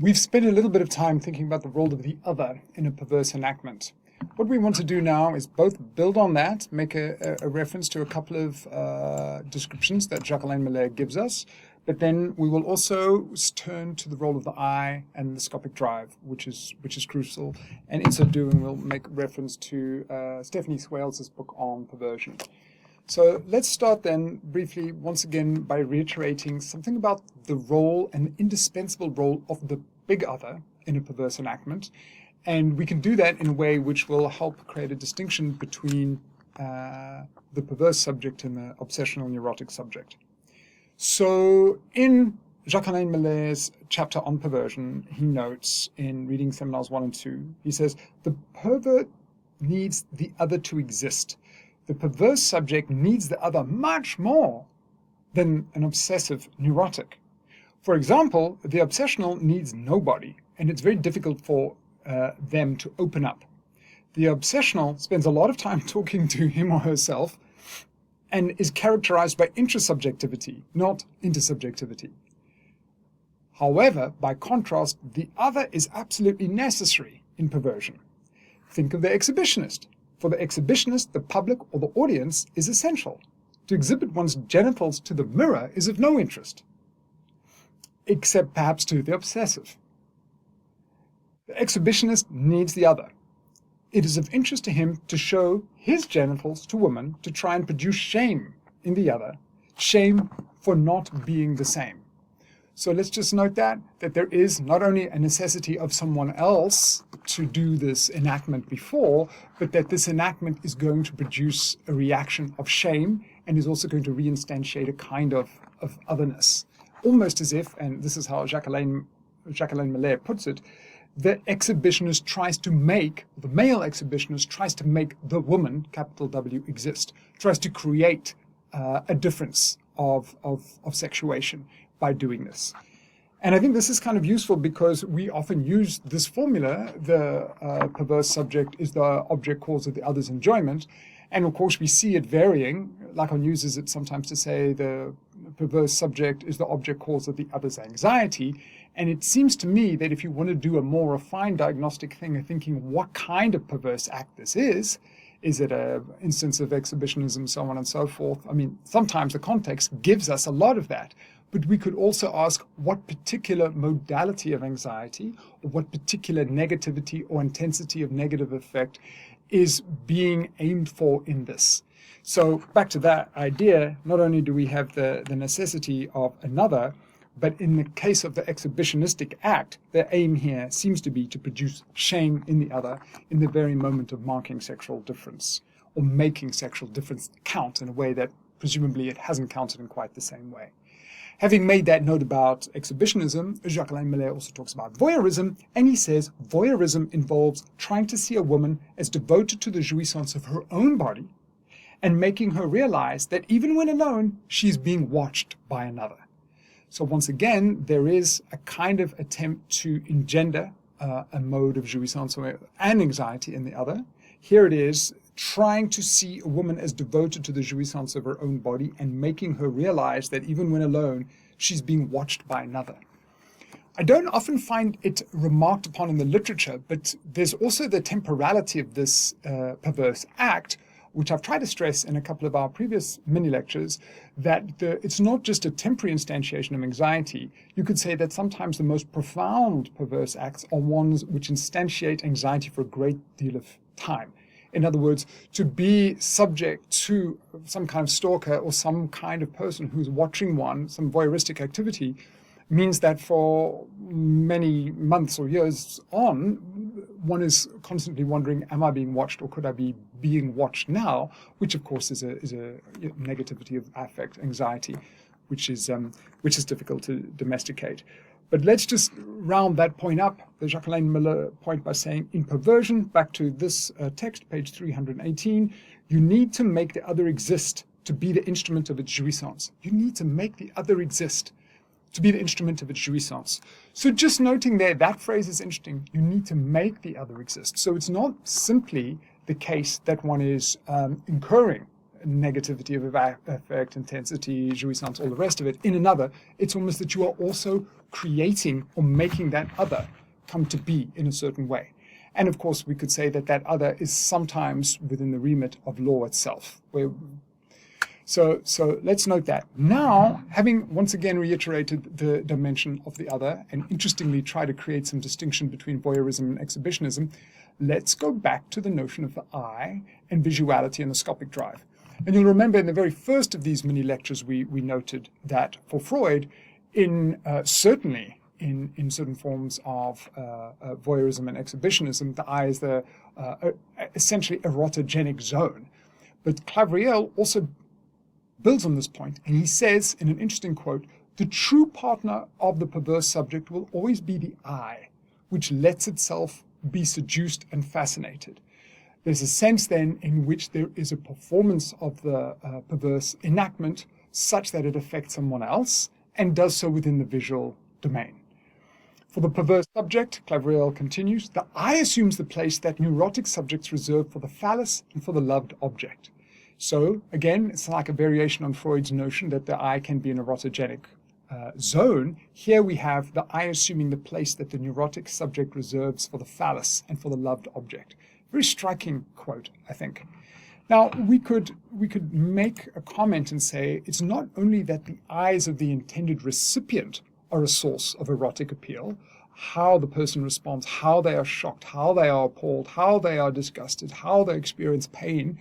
We've spent a little bit of time thinking about the role of the other in a perverse enactment. What we want to do now is both build on that, make a reference to a couple of descriptions that Jacques-Alain Millet gives us, but then we will also turn to the role of the I and the Scopic drive, which is crucial. And in so doing, we'll make reference to Stephanie Swales' book on perversion. So let's start then briefly, once again, by reiterating something about the role and indispensable role of the big other in a perverse enactment. And we can do that in a way which will help create a distinction between the perverse subject and the obsessional neurotic subject. So in Jacques-Alain Millet's chapter on perversion, he notes in reading seminars 1 and 2, he says, the pervert needs the other to exist. The perverse subject needs the other much more than an obsessive neurotic. For example, the obsessional needs nobody, and it's very difficult for them to open up. The obsessional spends a lot of time talking to him or herself and is characterized by intrasubjectivity, not intersubjectivity. However, by contrast, the other is absolutely necessary in perversion. Think of the exhibitionist. For the exhibitionist, the public or the audience is essential. To exhibit one's genitals to the mirror is of no interest, except perhaps to the obsessive. The exhibitionist needs the other. It is of interest to him to show his genitals to women to try and produce shame in the other, shame for not being the same. So let's just note that there is not only a necessity of someone else to do this enactment before, but that this enactment is going to produce a reaction of shame and is also going to reinstantiate a kind of otherness. Almost as if, and this is how Jacques-Alain Millet puts it, the exhibitionist tries to make, the male exhibitionist tries to make the woman, capital W, exist, tries to create a difference of sexuation by doing this. And I think this is kind of useful because we often use this formula, the perverse subject is the object cause of the other's enjoyment. And of course we see it varying. Lacan uses it sometimes to say the perverse subject is the object cause of the other's anxiety. And it seems to me that if you want to do a more refined diagnostic thing of thinking what kind of perverse act this is it an instance of exhibitionism, so on and so forth? I mean, sometimes the context gives us a lot of that. But we could also ask what particular modality of anxiety or what particular negativity or intensity of negative effect is being aimed for in this. So back to that idea, not only do we have the necessity of another, but in the case of the exhibitionistic act, the aim here seems to be to produce shame in the other in the very moment of marking sexual difference or making sexual difference count in a way that presumably it hasn't counted in quite the same way. Having made that note about exhibitionism, Jacques-Alain Millet also talks about voyeurism, and he says voyeurism involves trying to see a woman as devoted to the jouissance of her own body and making her realize that even when alone, she's being watched by another. So once again, there is a kind of attempt to engender a mode of jouissance and anxiety in the other. Here it is, trying to see a woman as devoted to the jouissance of her own body and making her realize that even when alone, she's being watched by another. I don't often find it remarked upon in the literature, but there's also the temporality of this perverse act, which I've tried to stress in a couple of our previous mini-lectures, that it's not just a temporary instantiation of anxiety. You could say that sometimes the most profound perverse acts are ones which instantiate anxiety for a great deal of time. In other words, to be subject to some kind of stalker or some kind of person who's watching one, some voyeuristic activity, means that for many months or years on, one is constantly wondering, am I being watched or could I be being watched now? Which of course is a negativity of affect, anxiety, which is difficult to domesticate. But let's just round that point up, the Jacques-Alain Millet point, by saying in perversion, back to this text, page 318, you need to make the other exist to be the instrument of its jouissance. You need to make the other exist to be the instrument of its jouissance. So just noting there, that phrase is interesting. You need to make the other exist. So it's not simply the case that one is incurring negativity of affect, intensity, jouissance, all the rest of it, in another, it's almost that you are also creating or making that other come to be in a certain way. And of course, we could say that that other is sometimes within the remit of law itself. So let's note that. Now, having once again reiterated the dimension of the other, and interestingly try to create some distinction between voyeurism and exhibitionism, let's go back to the notion of the I and visuality and the Scopic drive. And you'll remember in the very first of these mini lectures, we noted that for Freud, certainly in certain forms of voyeurism and exhibitionism, the I is the essentially erotogenic zone. But Clavreul also builds on this point, and he says in an interesting quote, the true partner of the perverse subject will always be the I, which lets itself be seduced and fascinated. There's a sense then in which there is a performance of the perverse enactment such that it affects someone else and does so within the visual domain. For the perverse subject, Clavreul continues, the I assumes the place that neurotic subjects reserve for the phallus and for the loved object. So, again, it's like a variation on Freud's notion that the I can be an erotogenic zone. Here we have the I assuming the place that the neurotic subject reserves for the phallus and for the loved object. Very striking quote, I think. Now, we could make a comment and say it's not only that the eyes of the intended recipient are a source of erotic appeal, how the person responds, how they are shocked, how they are appalled, how they are disgusted, how they experience pain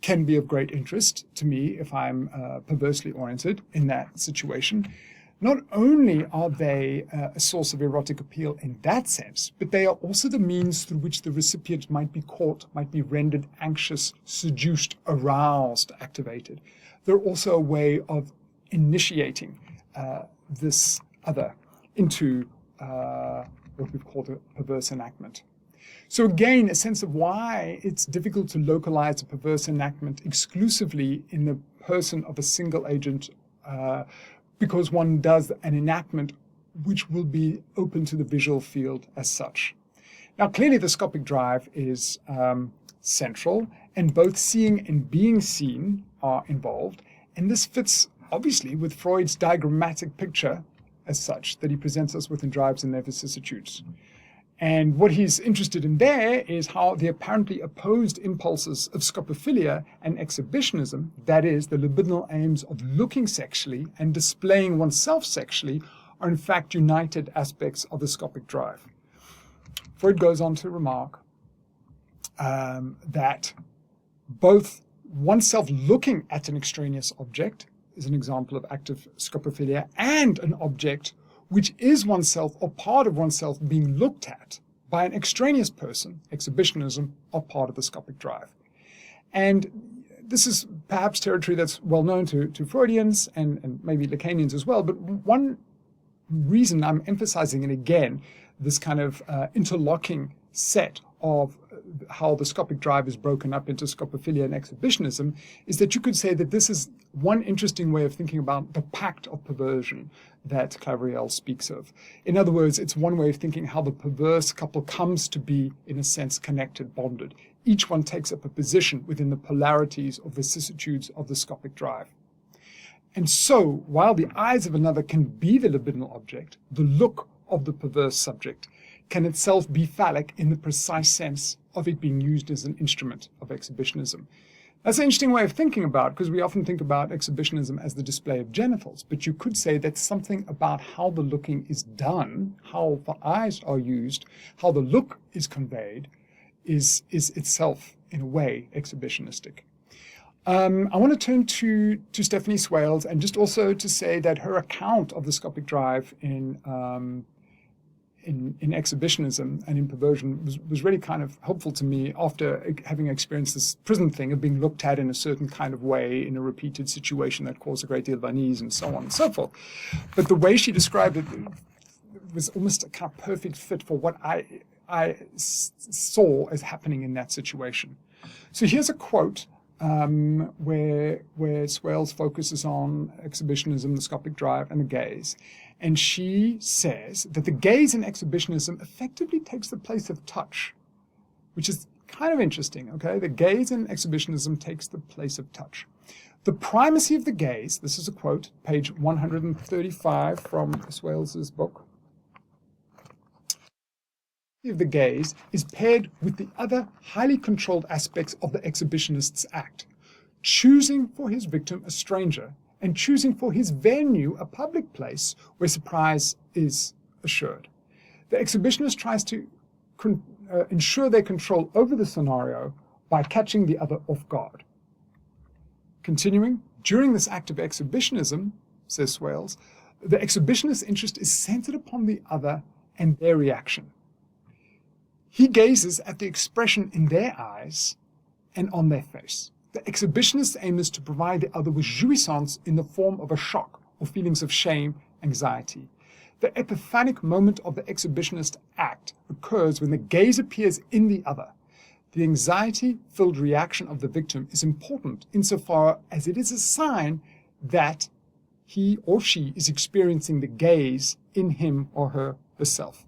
can be of great interest to me if I'm perversely oriented in that situation. Not only are they a source of erotic appeal in that sense, but they are also the means through which the recipient might be caught, might be rendered anxious, seduced, aroused, activated. They're also a way of initiating this other into what we've called a perverse enactment. So again, a sense of why it's difficult to localize a perverse enactment exclusively in the person of a single agent, because one does an enactment which will be open to the visual field as such. Now, clearly the Scopic drive is central, and both seeing and being seen are involved, and this fits obviously with Freud's diagrammatic picture as such that he presents us with in Drives and Their Vicissitudes. And what he's interested in there is how the apparently opposed impulses of scopophilia and exhibitionism, that is, the libidinal aims of looking sexually and displaying oneself sexually, are in fact united aspects of the Scopic drive. Freud goes on to remark that both oneself looking at an extraneous object is an example of active scopophilia, and an object which is oneself or part of oneself being looked at by an extraneous person, exhibitionism, are part of the Scopic drive. And this is perhaps territory that's well known to Freudians and maybe Lacanians as well, but one reason I'm emphasizing it again, this kind of interlocking set of how the Scopic drive is broken up into scopophilia and exhibitionism, is that you could say that this is one interesting way of thinking about the pact of perversion that Clavreul speaks of. In other words, it's one way of thinking how the perverse couple comes to be, in a sense, connected, bonded. Each one takes up a position within the polarities or vicissitudes of the Scopic drive. And so, while the eyes of another can be the libidinal object, the look of the perverse subject can itself be phallic in the precise sense of it being used as an instrument of exhibitionism. That's an interesting way of thinking about it, because we often think about exhibitionism as the display of genitals, but you could say that something about how the looking is done, how the eyes are used, how the look is conveyed, is itself, in a way, exhibitionistic. I want to turn to Stephanie Swales, and just also to say that her account of the Scopic drive in exhibitionism and in perversion was really kind of helpful to me after having experienced this prison thing of being looked at in a certain kind of way in a repeated situation that caused a great deal of unease and so on and so forth. But the way she described it was almost a kind of perfect fit for what I saw as happening in that situation. So here's a quote where Swales focuses on exhibitionism, the Scopic drive, and the gaze. And she says that the gaze in exhibitionism effectively takes the place of touch, which is kind of interesting, okay? The gaze in exhibitionism takes the place of touch. The primacy of the gaze, this is a quote, page 135 from Swales' book, of the gaze is paired with the other highly controlled aspects of the exhibitionist's act, choosing for his victim a stranger and choosing for his venue a public place where surprise is assured. The exhibitionist tries to ensure their control over the scenario by catching the other off guard. Continuing, during this act of exhibitionism, says Swales, the exhibitionist's interest is centered upon the other and their reaction. He gazes at the expression in their eyes and on their face. The exhibitionist's aim is to provide the other with jouissance in the form of a shock or feelings of shame, anxiety. The epiphanic moment of the exhibitionist act occurs when the gaze appears in the other. The anxiety-filled reaction of the victim is important insofar as it is a sign that he or she is experiencing the gaze in him or herself.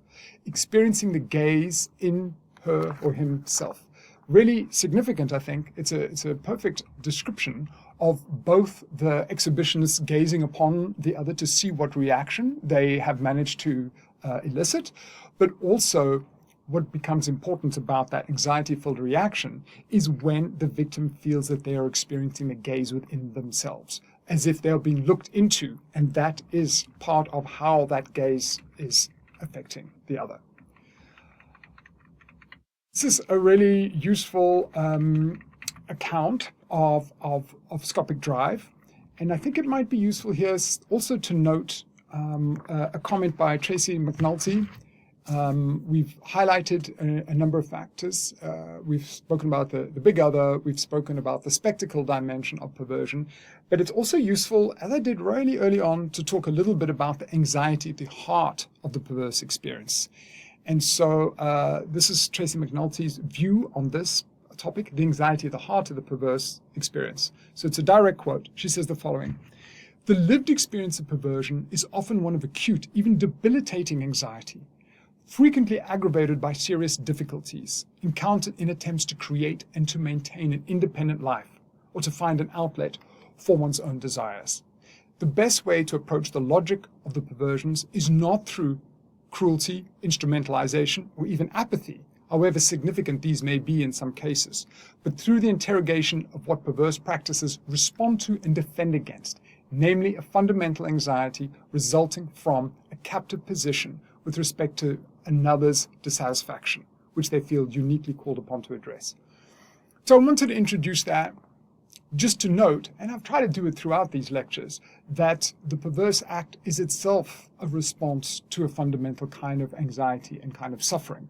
Experiencing the gaze in her or himself. Really significant, I think. It's a perfect description of both the exhibitionists gazing upon the other to see what reaction they have managed to elicit, but also what becomes important about that anxiety-filled reaction is when the victim feels that they are experiencing the gaze within themselves, as if they're being looked into, and that is part of how that gaze is affecting the other. This is a really useful account of Scopic drive, and I think it might be useful here also to note a comment by Tracy McNulty. We've highlighted a number of factors. We've spoken about the big other, we've spoken about the spectacle dimension of perversion, but it's also useful, as I did really early on, to talk a little bit about the anxiety at the heart of the perverse experience. And so this is Tracy McNulty's view on this topic, the anxiety at the heart of the perverse experience. So it's a direct quote. She says the following: "The lived experience of perversion is often one of acute, even debilitating anxiety, frequently aggravated by serious difficulties encountered in attempts to create and to maintain an independent life, or to find an outlet for one's own desires. The best way to approach the logic of the perversions is not through cruelty, instrumentalization, or even apathy, however significant these may be in some cases, but through the interrogation of what perverse practices respond to and defend against, namely a fundamental anxiety resulting from a captive position with respect to another's dissatisfaction, which they feel uniquely called upon to address." So I wanted to introduce that just to note, and I've tried to do it throughout these lectures, that the perverse act is itself a response to a fundamental kind of anxiety and kind of suffering.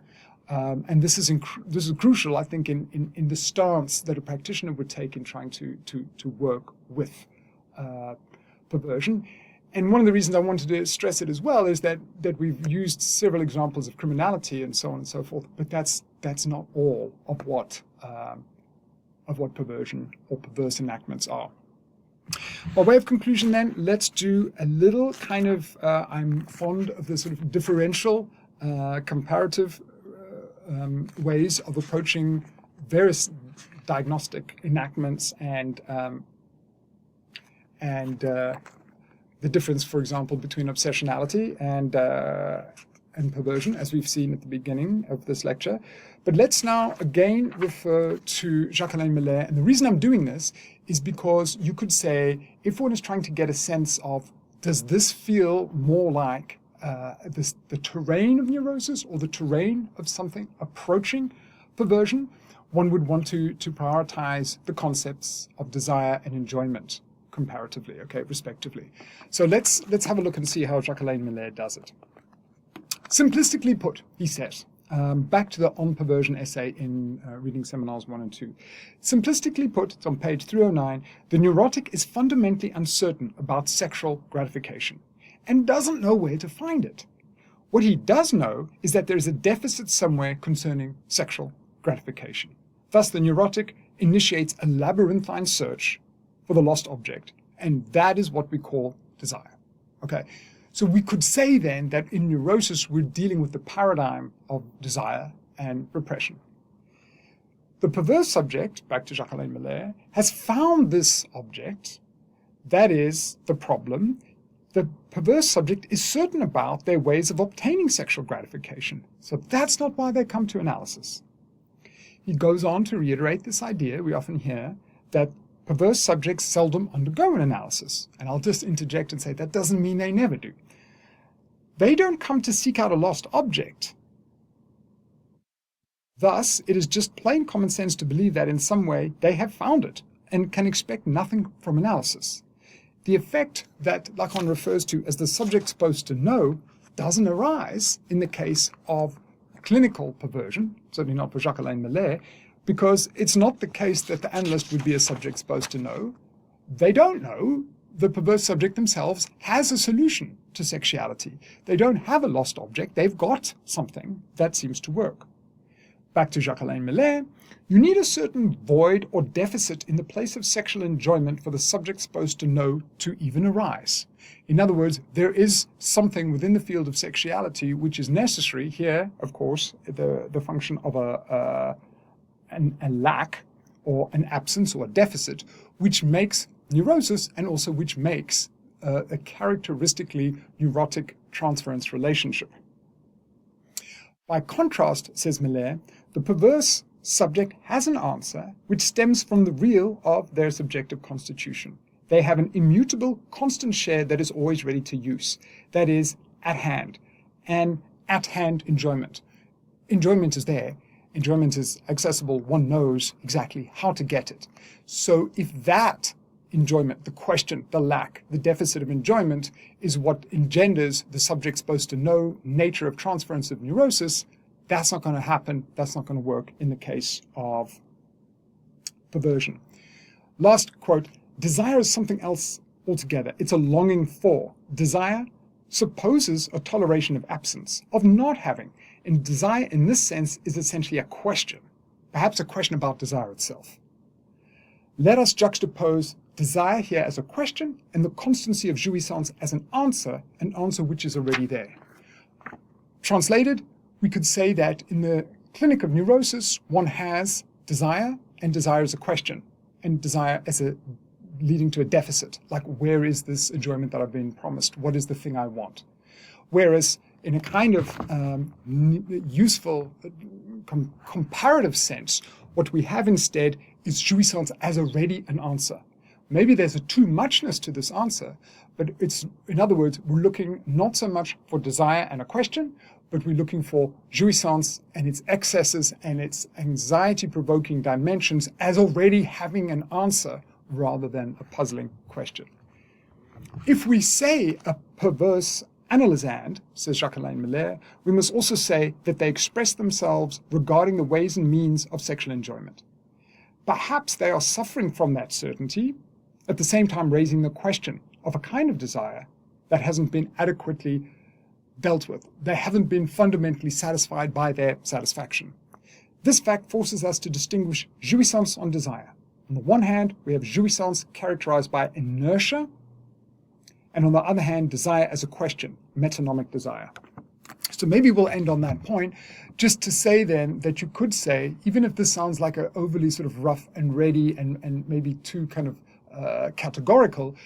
And this is crucial, I think, in the stance that a practitioner would take in trying to work with perversion. And one of the reasons I wanted to stress it as well is that we've used several examples of criminality and so on and so forth, but that's not all of what perversion or perverse enactments are. By way of conclusion then, let's do a little kind of, I'm fond of the sort of differential, comparative ways of approaching various diagnostic enactments and the difference, for example, between obsessionality and perversion, as we've seen at the beginning of this lecture. But let's now again refer to Jacques-Alain Millet. And the reason I'm doing this is because you could say, if one is trying to get a sense of, does this feel more like the terrain of neurosis or the terrain of something approaching perversion, one would want to prioritize the concepts of desire and enjoyment comparatively, okay, respectively. So let's have a look and see how Jacques-Alain Millet does it. Simplistically put, he says, back to the On Perversion essay in Reading Seminars 1 and 2. Simplistically put, it's on page 309, the neurotic is fundamentally uncertain about sexual gratification and doesn't know where to find it. What he does know is that there is a deficit somewhere concerning sexual gratification. Thus, the neurotic initiates a labyrinthine search for the lost object, and that is what we call desire. Okay, so we could say then that in neurosis we're dealing with the paradigm of desire and repression. The perverse subject, back to Jacques-Alain Miller, has found this object. That is the problem. The perverse subject is certain about their ways of obtaining sexual gratification. So that's not why they come to analysis. He goes on to reiterate this idea we often hear that perverse subjects seldom undergo an analysis. And I'll just interject and say that doesn't mean they never do. They don't come to seek out a lost object. Thus, it is just plain common sense to believe that in some way they have found it and can expect nothing from analysis. The effect that Lacan refers to as the subject supposed to know doesn't arise in the case of clinical perversion, certainly not for Jacques-Alain Miller, because it's not the case that the analyst would be a subject supposed to know. They don't know. The perverse subject themselves has a solution to sexuality. They don't have a lost object. They've got something that seems to work. Back to Jacques-Alain Miller, you need a certain void or deficit in the place of sexual enjoyment for the subject supposed to know to even arise. In other words, there is something within the field of sexuality which is necessary. Here, of course, the function of a lack or an absence or a deficit, which makes neurosis and also which makes a characteristically neurotic transference relationship. By contrast, says Miller, the perverse subject has an answer which stems from the real of their subjective constitution. They have an immutable, constant share that is always ready to use, that is, at hand, and at-hand enjoyment. Enjoyment is there. Enjoyment is accessible. One knows exactly how to get it. So if that enjoyment, the question, the lack, the deficit of enjoyment is what engenders the subject supposed to know nature of transference of neurosis, that's not going to happen. That's not going to work in the case of perversion. Last quote, desire is something else altogether. It's a longing for. Desire supposes a toleration of absence, of not having. And desire in this sense is essentially a question, perhaps a question about desire itself. Let us juxtapose desire here as a question and the constancy of jouissance as an answer which is already there. Translated, we could say that in the clinic of neurosis, one has desire, and desire is a question, and desire as a leading to a deficit, like where is this enjoyment that I've been promised? What is the thing I want? Whereas in a kind of useful comparative sense, what we have instead is jouissance as already an answer. Maybe there's a too muchness to this answer, but it's, in other words, we're looking not so much for desire and a question, but we're looking for jouissance and its excesses and its anxiety-provoking dimensions as already having an answer rather than a puzzling question. If we say a perverse analysand, says Jacques-Alain Miller, we must also say that they express themselves regarding the ways and means of sexual enjoyment. Perhaps they are suffering from that certainty, at the same time raising the question of a kind of desire that hasn't been adequately dealt with. They haven't been fundamentally satisfied by their satisfaction. This fact forces us to distinguish jouissance on desire. On the one hand, we have jouissance characterized by inertia, and on the other hand, desire as a question, metonymic desire. So maybe we'll end on that point, just to say then that you could say, even if this sounds like an overly sort of rough and ready and maybe too kind of categorical,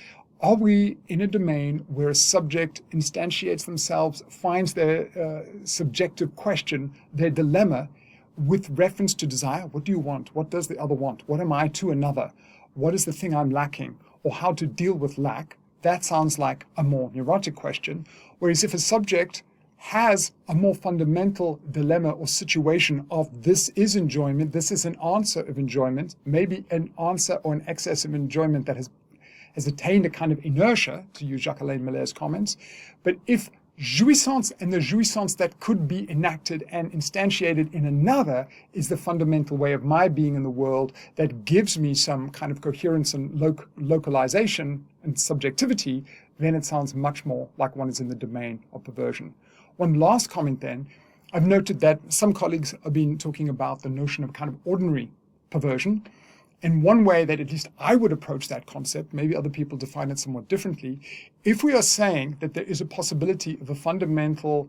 are we in a domain where a subject instantiates themselves, finds their subjective question, their dilemma, with reference to desire? What do you want? What does the other want? What am I to another? What is the thing I'm lacking? Or how to deal with lack? That sounds like a more neurotic question. Whereas if a subject has a more fundamental dilemma or situation of this is enjoyment, this is an answer of enjoyment, maybe an answer or an excess of enjoyment that has attained a kind of inertia, to use Jacques-Alain Miller's comments. But if jouissance and the jouissance that could be enacted and instantiated in another is the fundamental way of my being in the world that gives me some kind of coherence and localization and subjectivity, then it sounds much more like one is in the domain of perversion. One last comment then, I've noted that some colleagues have been talking about the notion of kind of ordinary perversion. And one way that at least I would approach that concept, maybe other people define it somewhat differently, if we are saying that there is a possibility of a fundamental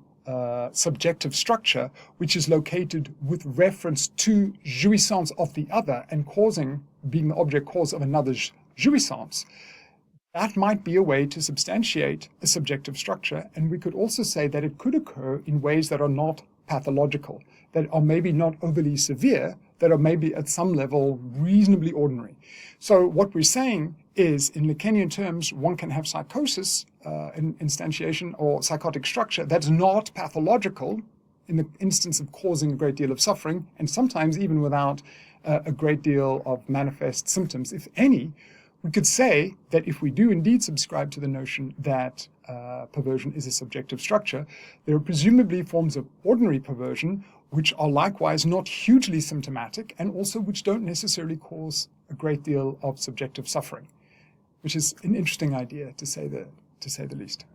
subjective structure, which is located with reference to jouissance of the other and being the object cause of another's jouissance, that might be a way to substantiate a subjective structure. And we could also say that it could occur in ways that are not pathological, that are maybe not overly severe, that are maybe at some level reasonably ordinary. So what we're saying is, in Lacanian terms, one can have psychosis, instantiation or psychotic structure that's not pathological in the instance of causing a great deal of suffering, and sometimes even without a great deal of manifest symptoms, if any. We could say that if we do indeed subscribe to the notion that perversion is a subjective structure, there are presumably forms of ordinary perversion which are likewise not hugely symptomatic and also which don't necessarily cause a great deal of subjective suffering, which is an interesting idea to say the least.